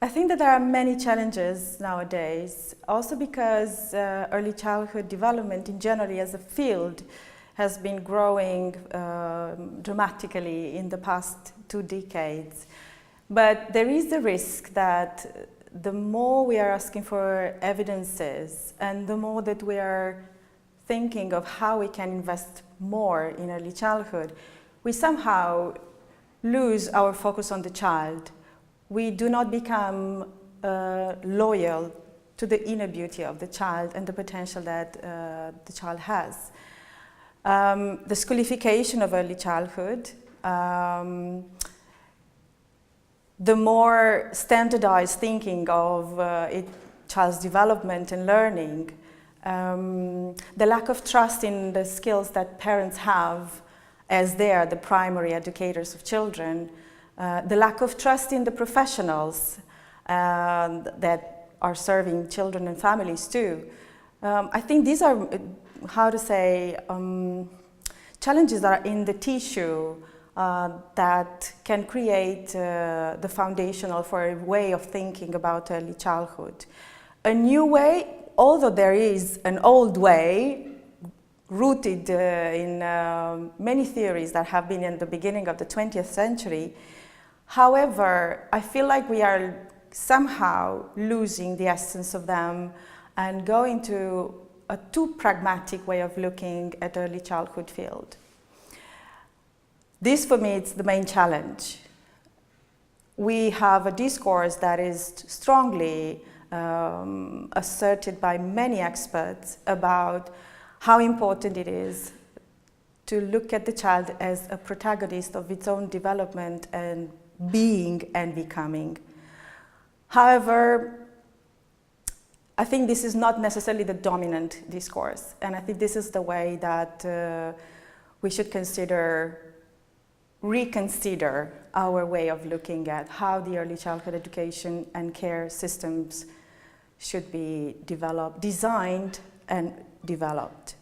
I think that there are many challenges nowadays, also because early childhood development in general as a field has been growing dramatically in the past 2 decades. But there is the risk that the more we are asking for evidences and the more that we are thinking of how we can invest more in early childhood, we somehow lose our focus on the child. We do not become loyal to the inner beauty of the child and the potential that the child has. The schoolification of early childhood, the more standardized thinking of child's development and learning, the lack of trust in the skills that parents have as they are the primary educators of children, the lack of trust in the professionals that are serving children and families too. I think these are, how to say, challenges that are in the tissue that can create the foundational for a way of thinking about early childhood. A new way, although there is an old way rooted in many theories that have been in the beginning of the 20th century. However, I feel like we are somehow losing the essence of them and going to a too pragmatic way of looking at early childhood field. This, for me, is the main challenge. We have a discourse that is strongly asserted by many experts about how important it is to look at the child as a protagonist of its own development and being and becoming. However, I think this is not necessarily the dominant discourse, and I think this is the way that we should reconsider our way of looking at how the early childhood education and care systems should be developed, designed and developed.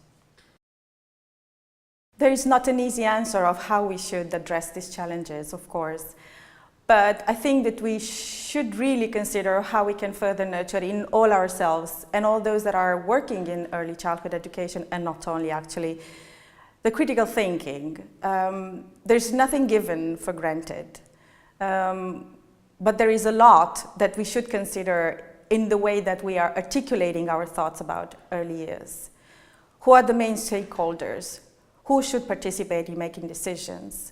There is not an easy answer of how we should address these challenges, of course, but I think that we should really consider how we can further nurture in all ourselves and all those that are working in early childhood education, and not only actually, the critical thinking. There's nothing given for granted, but there is a lot that we should consider in the way that we are articulating our thoughts about early years. Who are the main stakeholders? Who should participate in making decisions?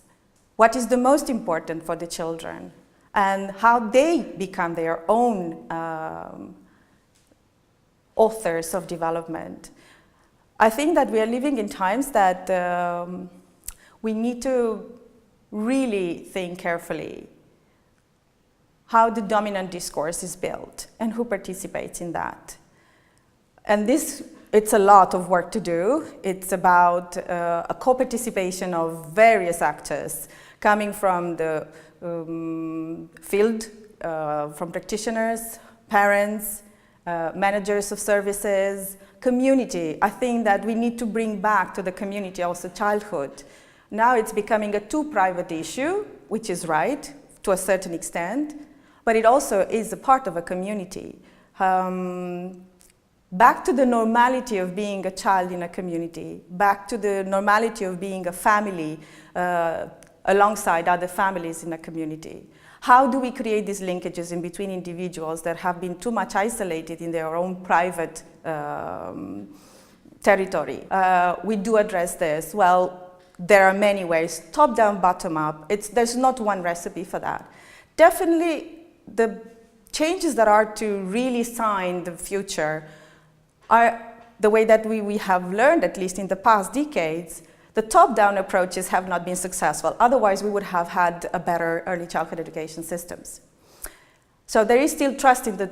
What is the most important for the children? And how they become their own authors of development. I think that we are living in times that we need to really think carefully how the dominant discourse is built and who participates in that. And it's a lot of work to do. It's about a co-participation of various actors coming from the field, from practitioners, parents, managers of services, community. I think that we need to bring back to the community also childhood. Now it's becoming a too private issue, which is right to a certain extent, but it also is a part of a community. Back to the normality of being a child in a community, back to the normality of being a family alongside other families in a community. How do we create these linkages in between individuals that have been too much isolated in their own private territory? We do address this. Well, there are many ways, top down, bottom up. There's not one recipe for that. Definitely the changes that are to really sign the future are the way that we have learned, at least in the past decades. The top-down approaches have not been successful. Otherwise, we would have had a better early childhood education systems. So there is still trust in the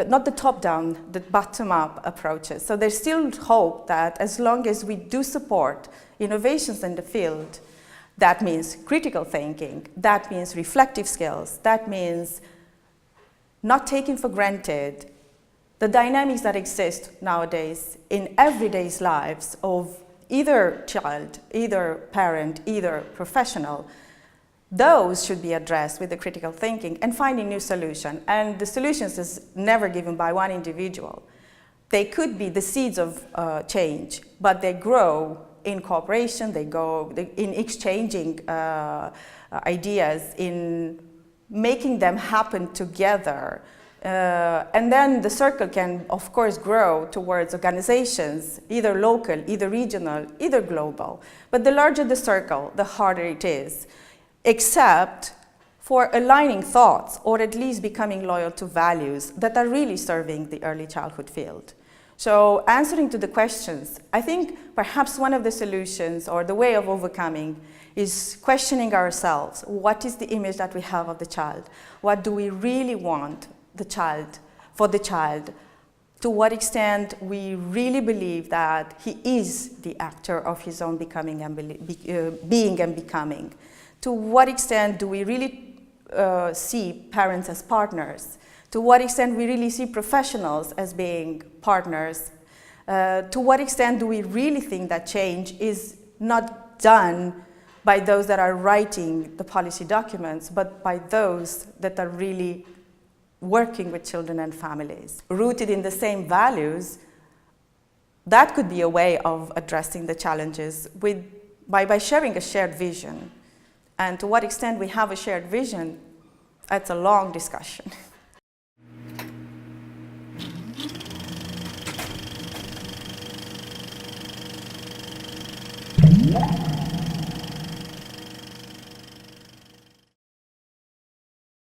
not the top-down, the bottom-up approaches. So there's still hope that as long as we do support innovations in the field, that means critical thinking, that means reflective skills, that means not taking for granted the dynamics that exist nowadays in everyday's lives of either child, either parent, either professional. those should be addressed with the critical thinking and finding new solutions. And the solutions is never given by one individual. They could be the seeds of change, but they grow in cooperation, they go in exchanging ideas, in making them happen together. And then the circle can, of course, grow towards organizations, either local, either regional, either global. But the larger the circle, the harder it is, except for aligning thoughts, or at least becoming loyal to values that are really serving the early childhood field. So answering to the questions, I think perhaps one of the solutions or the way of overcoming is questioning ourselves. What is the image that we have of the child? What do we really want for the child? To what extent we really believe that he is the actor of his own becoming and being and becoming? To what extent do we really see parents as partners? To what extent we really see professionals as being partners? To what extent do we really think that change is not done by those that are writing the policy documents, but by those that are really working with children and families? Rooted in the same values, that could be a way of addressing the challenges by sharing a shared vision. And to what extent we have a shared vision, that's a long discussion.